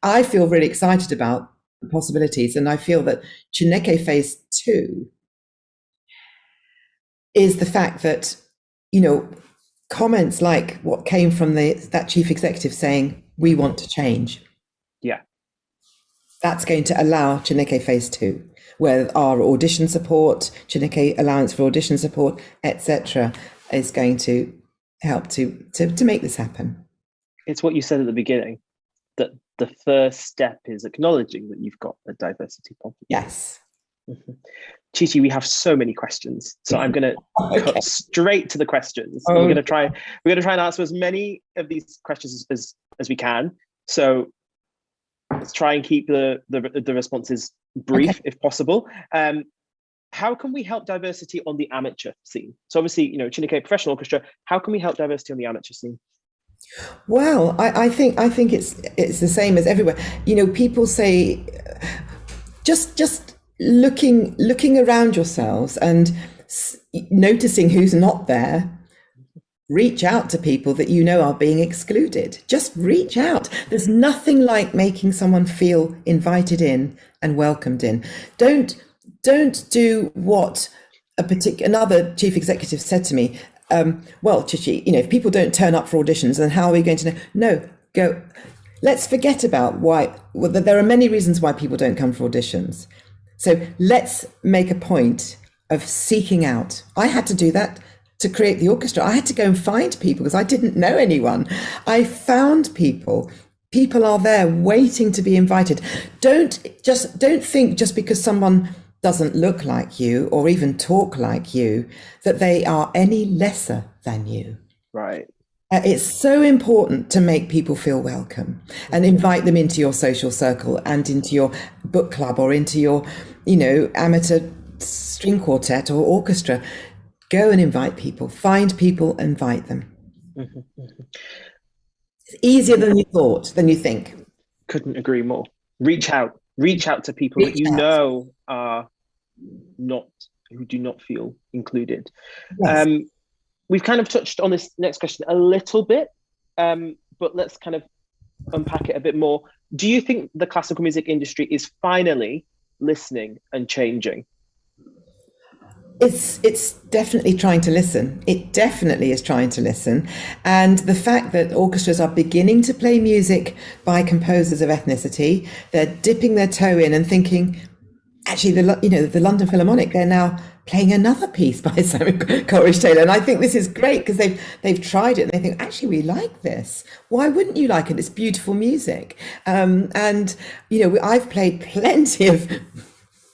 I feel really excited about the possibilities. And I feel that Chineke phase 2 is the fact that, comments like what came from that chief executive saying, we want to change. Yeah. That's going to allow Chineke phase 2, where our audition support, Chineke allowance for audition support, etc., is going to help to make this happen. It's what you said at the beginning, that the first step is acknowledging that you've got a diversity problem. Yes. Mhm. Chi-chi, we have so many questions, so I'm going to cut straight to the questions. Oh. We're going to try and answer as many of these questions as we can. So let's try and keep the responses brief, if possible. How can we help diversity on the amateur scene? So obviously, Chineke professional orchestra. How can we help diversity on the amateur scene? Well, I think it's the same as everywhere. People say just looking around yourselves and noticing who's not there. Reach out to people that you know are being excluded. Just reach out. There's nothing like making someone feel invited in and welcomed in. Don't do what another chief executive said to me. Well, Chi-chi, if people don't turn up for auditions, then how are we going to know? No, go. Let's forget about why. Well, there are many reasons why people don't come for auditions. So let's make a point of seeking out. I had to do that to create the orchestra. I had to go and find people because I didn't know anyone. I found people. People are there waiting to be invited. Don't think just because someone doesn't look like you or even talk like you that they are any lesser than you. Right. It's so important to make people feel welcome and invite them into your social circle and into your book club or into your, amateur string quartet or orchestra. Go and invite people, find people, invite them. Mm-hmm, mm-hmm. It's easier than you think. Couldn't agree more. Reach out to people that you know are who do not feel included. Yes. We've kind of touched on this next question a little bit, but let's kind of unpack it a bit more. Do you think the classical music industry is finally listening and changing? It's definitely trying to listen. It definitely is trying to listen. And the fact that orchestras are beginning to play music by composers of ethnicity, they're dipping their toe in and thinking, actually, the London Philharmonic, they're now playing another piece by Simon Coleridge-Taylor. And I think this is great because they've tried it and they think, actually, we like this. Why wouldn't you like it? It's beautiful music. I've played plenty of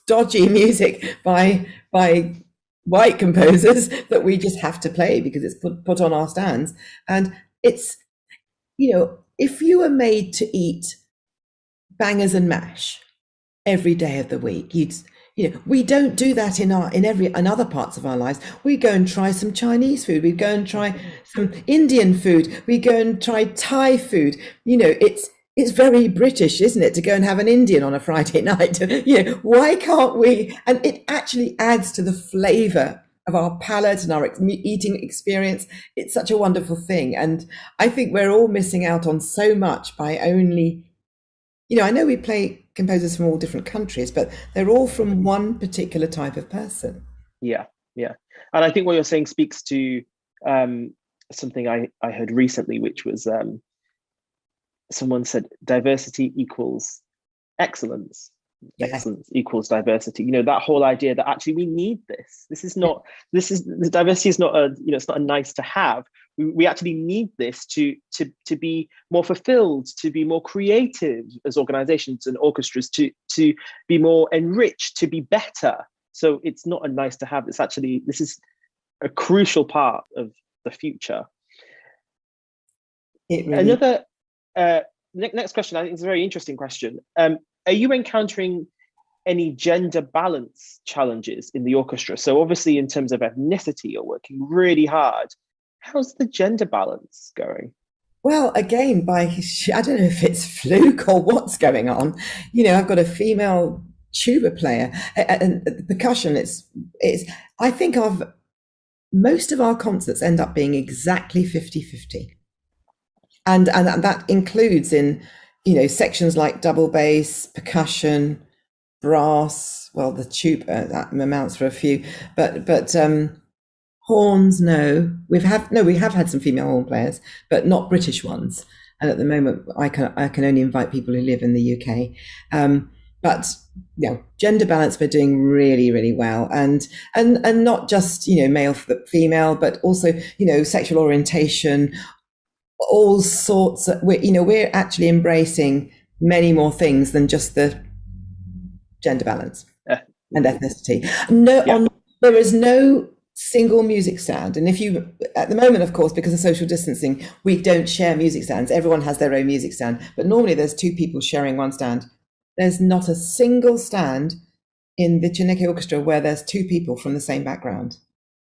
dodgy music by white composers that we just have to play because it's put on our stands. And it's, if you were made to eat bangers and mash every day of the week, we don't do that in other parts of our lives. We go and try some Chinese food. We go and try some Indian food. We go and try Thai food. It's very British, isn't it, to go and have an Indian on a Friday night? Why can't we? And it actually adds to the flavour of our palate and our eating experience. It's such a wonderful thing. And I think we're all missing out on so much by only, I know we play composers from all different countries, but they're all from one particular type of person. Yeah. And I think what you're saying speaks to something I heard recently, which was someone said diversity equals excellence. Yeah. Excellence equals diversity. That whole idea that actually we need this. The diversity is not it's not a nice to have. We actually need this to be more fulfilled, to be more creative as organizations and orchestras, to be more enriched, to be better. So it's not a nice to have. This is a crucial part of the future. It really... Another next question, I think is a very interesting question. Are you encountering any gender balance challenges in the orchestra? So obviously in terms of ethnicity, you're working really hard. How's the gender balance going? Well, again, I don't know if it's fluke or what's going on. I've got a female tuba player and the percussion. I think most of our concerts end up being exactly 50-50. And that includes in, sections like double bass, percussion, brass. Well, the tuba that amounts for a few, but horns. No, we have had some female horn players, but not British ones. And at the moment, I can only invite people who live in the UK. But gender balance, we're doing really, really well, and not just male female, but also sexual orientation. All sorts of, we're actually embracing many more things than just the gender balance. and ethnicity. No, Yeah. there is no single music stand. And if you, at the moment, of course, because of social distancing, we don't share music stands. Everyone has their own music stand. But normally there's two people sharing one stand. There's not a single stand in the Chineke Orchestra where there's two people from the same background,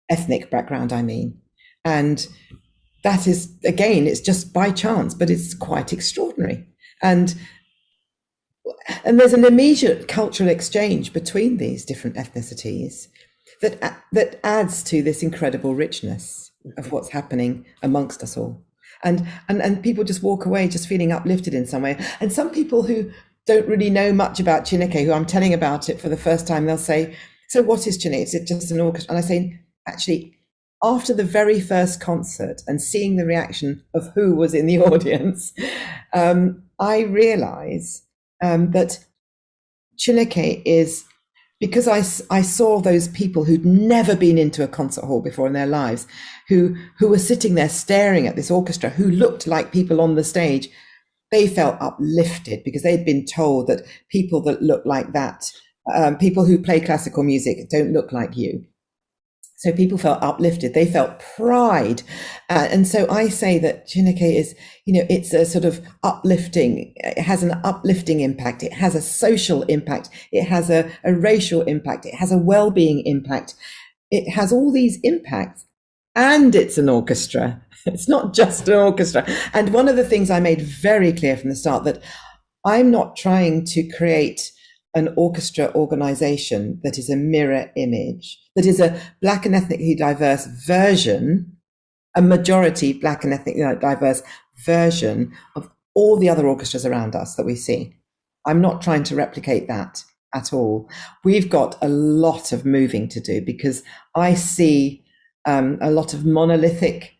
ethnic background, I mean. And that is, again, it's just by chance, but it's quite extraordinary. And there's an immediate cultural exchange between these different ethnicities that adds to this incredible richness of what's happening amongst us all. And people just walk away just feeling uplifted in some way. And some people who don't really know much about Chineke, who I'm telling about it for the first time, they'll say, so what is Chineke? Is it just an orchestra? And I say, actually, after the very first concert and seeing the reaction of who was in the audience, I realize that Chineke is, because I saw those people who'd never been into a concert hall before in their lives, who were sitting there staring at this orchestra, who looked like people on the stage. They felt uplifted because they'd been told that people that look like that, people who play classical music don't look like you. So people felt uplifted. They felt pride. And so I say that Chineke is, it's a sort of uplifting. It has an uplifting impact. It has a social impact. It has a racial impact. It has a well-being impact. It has all these impacts. And it's an orchestra. It's not just an orchestra. And one of the things I made very clear from the start, that I'm not trying to create an orchestra organization that is a mirror image, that is a Black and ethnically diverse version, a majority Black and ethnically diverse version of all the other orchestras around us that we see. I'm not trying to replicate that at all. We've got a lot of moving to do, because I see a lot of monolithic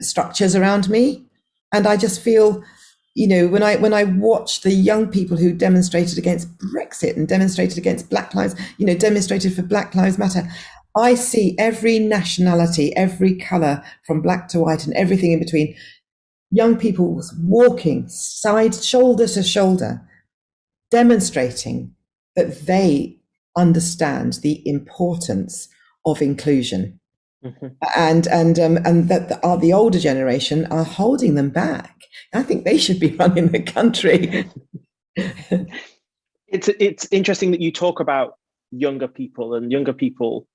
structures around me, and I just feel, when I watch the young people who demonstrated against Brexit and demonstrated against Black Lives, demonstrated for Black Lives Matter, I see every nationality, every colour from black to white and everything in between, young people walking side, shoulder to shoulder, demonstrating that they understand the importance of inclusion. Mm-hmm. And that the older generation are holding them back. I think they should be running the country. It's interesting that you talk about younger people, and younger people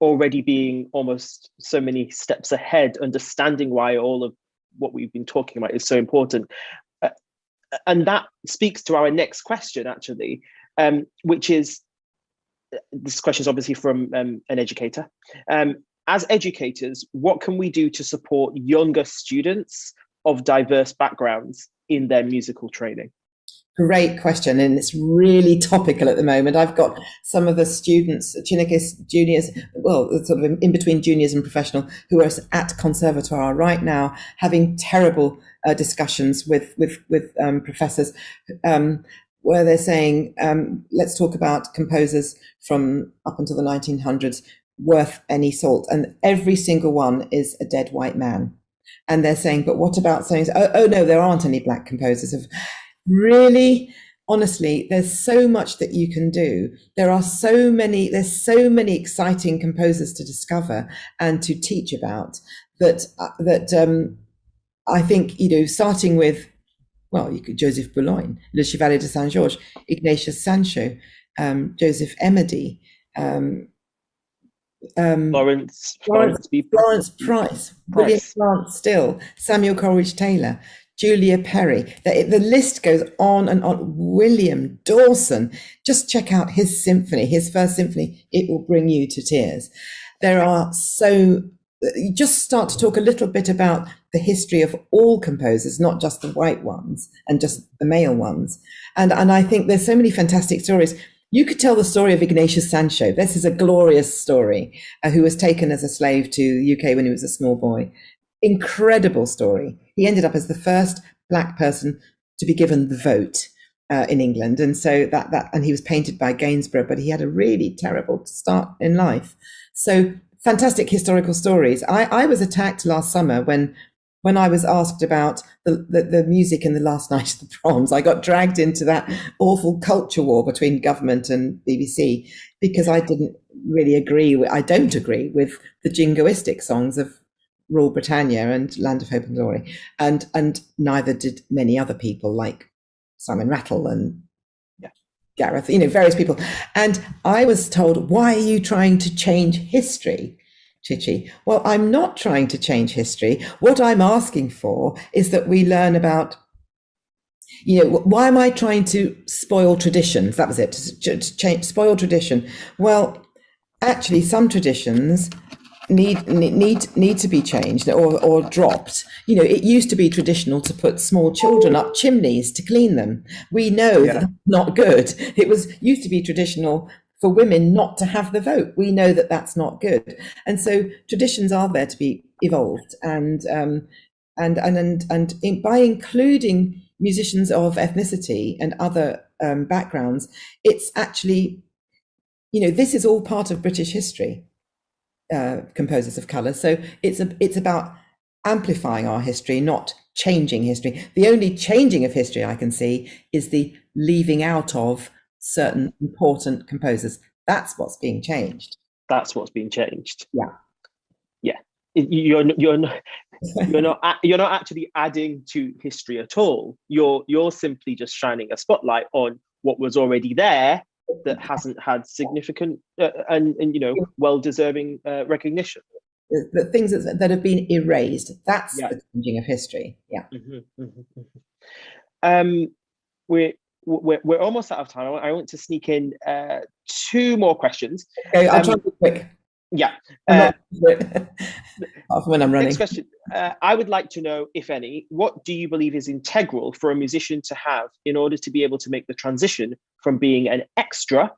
already being almost so many steps ahead, understanding why all of what we've been talking about is so important. And that speaks to our next question, actually, which is, this question is obviously from an educator. As educators, what can we do to support younger students of diverse backgrounds in their musical training? Great question, and it's really topical at the moment. I've got some of the students, Chineke juniors, well, sort of in between juniors and professional, who are at Conservatoire right now, having terrible discussions with professors, where they're saying, let's talk about composers from up until the 1900s, worth any salt, and every single one is a dead white man. And they're saying, but what about saying, oh no, there aren't any black composers. Really, honestly, there's so much that you can do. There's so many exciting composers to discover and to teach about, that I think, starting with, well, you could Joseph Boulogne, Le Chevalier de Saint-Georges, Ignatius Sancho, Joseph Emedy, Florence Price, William Grant Still, Samuel Coleridge Taylor, Julia Perry. The list goes on and on. William Dawson. Just check out his symphony, his first symphony. It will bring you to tears. There are you just start to talk a little bit about the history of all composers, not just the white ones and just the male ones. And I think there's so many fantastic stories. You could tell the story of Ignatius Sancho. This is a glorious story, who was taken as a slave to the UK when he was a small boy. Incredible story. He ended up as the first black person to be given the vote in England. And so and he was painted by Gainsborough, but he had a really terrible start in life. So fantastic historical stories. I was attacked last summer when when I was asked about the music in the last night of the proms, I got dragged into that awful culture war between government and BBC because I didn't really I don't agree with the jingoistic songs of Rule Britannia and Land of Hope and Glory. And neither did many other people like Simon Rattle and Gareth, various people. And I was told, why are you trying to change history, Chi-chi? Well, I'm not trying to change history. What I'm asking for is that we learn about, why am I trying to spoil traditions? That was it, spoil tradition. Well, actually, some traditions need to be changed or dropped. It used to be traditional to put small children up chimneys to clean them. We know that's not good. Used to be traditional for women not to have the vote. We know that that's not good. And so traditions are there to be evolved, and by including musicians of ethnicity and other backgrounds, it's actually, this is all part of British history. Composers of colour. So it's about amplifying our history, not changing history. The only changing of history I can see is the leaving out of certain important composers. That's what's being changed. That's what's being changed. Yeah. You're not actually adding to history at all. You're simply just shining a spotlight on what was already there that hasn't had significant and well-deserving recognition. The things that have been erased, that's the changing of history. We're almost out of time. I want to sneak in 2 more questions. Okay, I'll try to be quick. Apart from when I'm running. Next question. I would like to know, if any, what do you believe is integral for a musician to have in order to be able to make the transition from being an extra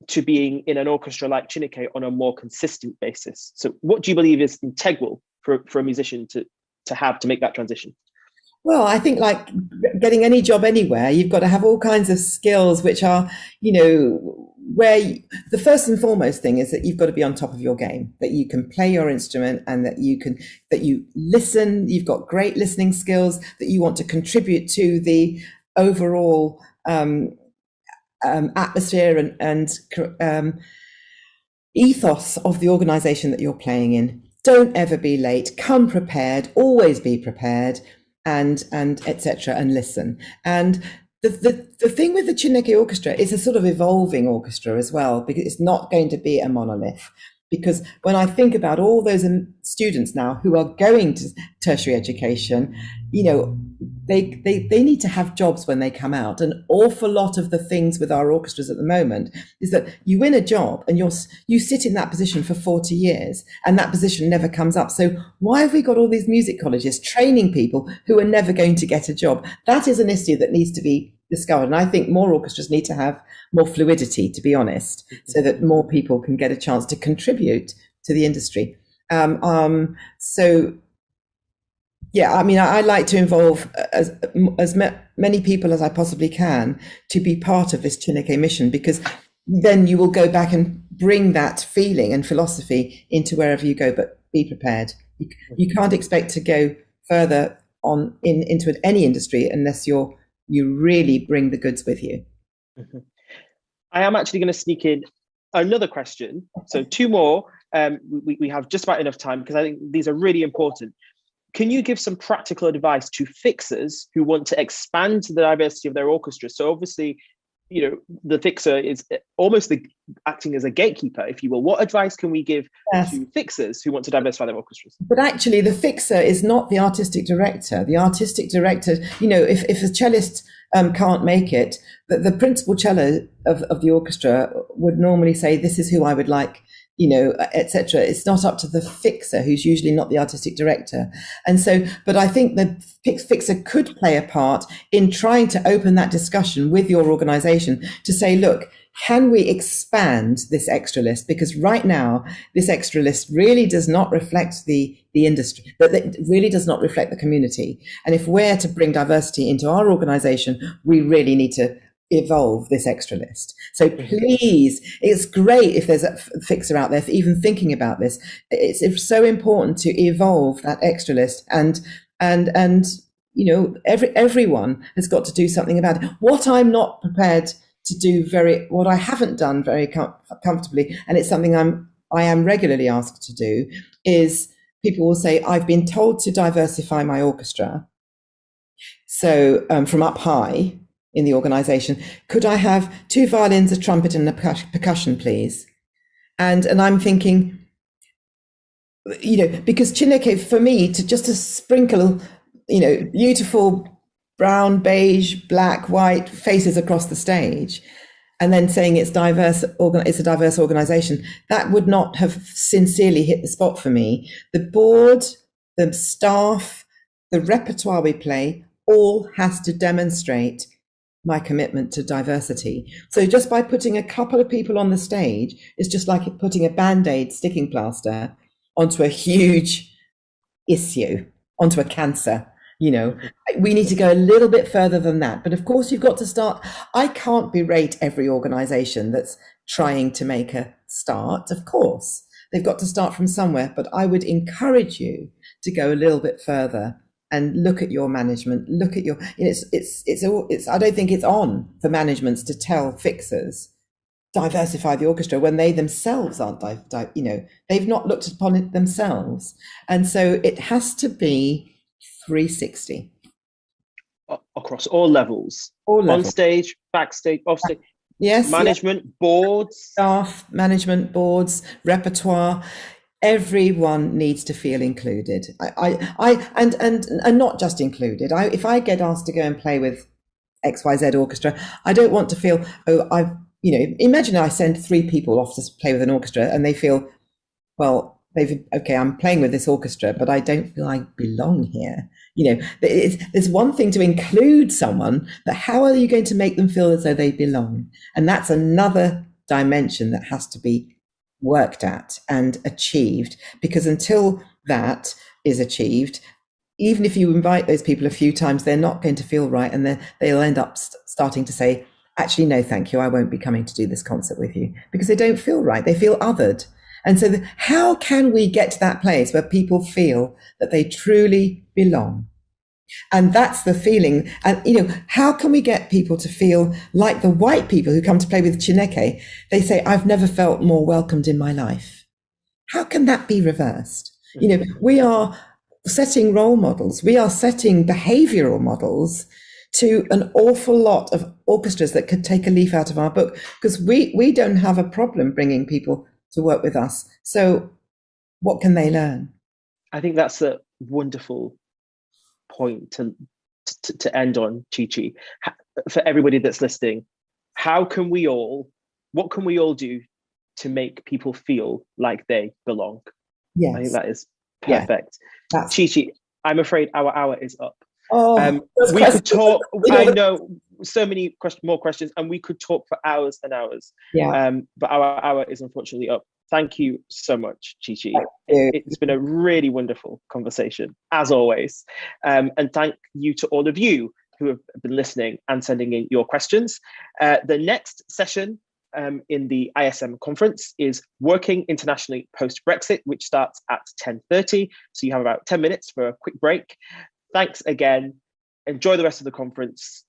to being in an orchestra like Chineke on a more consistent basis? So what do you believe is integral for a musician to have to make that transition? Well, I think like getting any job anywhere, you've got to have all kinds of skills, which are, where the first and foremost thing is that you've got to be on top of your game, that you can play your instrument and that you listen, you've got great listening skills, that you want to contribute to the overall atmosphere and ethos of the organization that you're playing in. Don't ever be late, come prepared, always be prepared, and etc. and listen. And the thing with the Chineke Orchestra is a sort of evolving orchestra as well, because it's not going to be a monolith. Because when I think about all those students now who are going to tertiary education, they need to have jobs when they come out. An awful lot of the things with our orchestras at the moment is that you win a job and you sit in that position for 40 years and that position never comes up. So why have we got all these music colleges training people who are never going to get a job? That is an issue that needs to be discovered. And I think more orchestras need to have more fluidity, to be honest, so that more people can get a chance to contribute to the industry. I like to involve as many people as I possibly can to be part of this Chineke mission, because then you will go back and bring that feeling and philosophy into wherever you go, but be prepared. You can't expect to go further on into any industry unless you really bring the goods with you. I am actually going to sneak in another question. So 2 more. We have just about enough time because I think these are really important. Can you give some practical advice to fixers who want to expand the diversity of their orchestra? So obviously, the fixer is almost acting as a gatekeeper, if you will. What advice can we give to fixers who want to diversify their orchestras? But actually, the fixer is not the artistic director. The artistic director, if a cellist can't make it, the principal cello of the orchestra would normally say, this is who I would like, etc. It's not up to the fixer, who's usually not the artistic director. And so, but I think the fixer could play a part in trying to open that discussion with your organization to say, look, can we expand this extra list? Because right now, this extra list really does not reflect the industry, that it really does not reflect the community. And if we're to bring diversity into our organization, we really need to evolve this extra list. So please, it's great if there's a fixer out there for even thinking about this. It's so important to evolve that extra list, and you know, everyone has got to do something about it. What I'm not prepared to do what I haven't done very comfortably, and it's something I am regularly asked to do, is people will say, I've been told to diversify my orchestra. So from up high in the organization, could I have 2 violins, a trumpet, and a percussion, please? And I'm thinking, you know, because Chineke, for me, to sprinkle, you know, beautiful brown, beige, black, white faces across the stage, and then saying it's a diverse organization, that would not have sincerely hit the spot for me. The board, the staff, the repertoire we play, all has to demonstrate my commitment to diversity. So just by putting a couple of people on the stage, it's just like putting a Band-Aid sticking plaster onto a huge issue, onto a cancer. You know, we need to go a little bit further than that. But of course, you've got to start. I can't berate every organization that's trying to make a start. Of course, they've got to start from somewhere. But I would encourage you to go a little bit further and look at your management. Look at your. You know, it's. I don't think it's on for managements to tell fixers diversify the orchestra when they themselves aren't. You know, they've not looked upon it themselves, and so it has to be 360 across all levels, on stage, backstage, off stage. Yes, management, boards, staff, management, boards, repertoire. Everyone needs to feel included. And not just included. If I get asked to go and play with XYZ orchestra, I don't want to feel, you know, imagine I send 3 people off to play with an orchestra and they feel, well, I'm playing with this orchestra, but I don't feel I belong here. You know, there's one thing to include someone, but how are you going to make them feel as though they belong? And that's another dimension that has to be worked at and achieved, because until that is achieved, even if you invite those people a few times, they're not going to feel right, and they'll end up starting to say, actually, no, thank you, I won't be coming to do this concert with you, because they don't feel right, they feel othered. And so how can we get to that place where people feel that they truly belong? And that's the feeling. And, you know, how can we get people to feel like the white people who come to play with Chineke? They say, I've never felt more welcomed in my life. How can that be reversed? You know, we are setting role models. We are setting behavioral models to an awful lot of orchestras that could take a leaf out of our book, because we don't have a problem bringing people to work with us. So what can they learn? I think that's a wonderful point to end on, Chi-chi. For everybody that's listening, what can we all do to make people feel like they belong? Yes. I think that is perfect. Yeah, Chi-chi, I'm afraid our hour is up. Oh, we could talk. I know so many more questions, and we could talk for hours and hours. Yeah. But our hour is unfortunately up. Thank you so much, Chi-chi. It's been a really wonderful conversation, as always. And thank you to all of you who have been listening and sending in your questions. The next session in the ISM conference is Working Internationally Post-Brexit, which starts at 10:30. So you have about 10 minutes for a quick break. Thanks again. Enjoy the rest of the conference.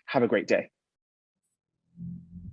Have a great day.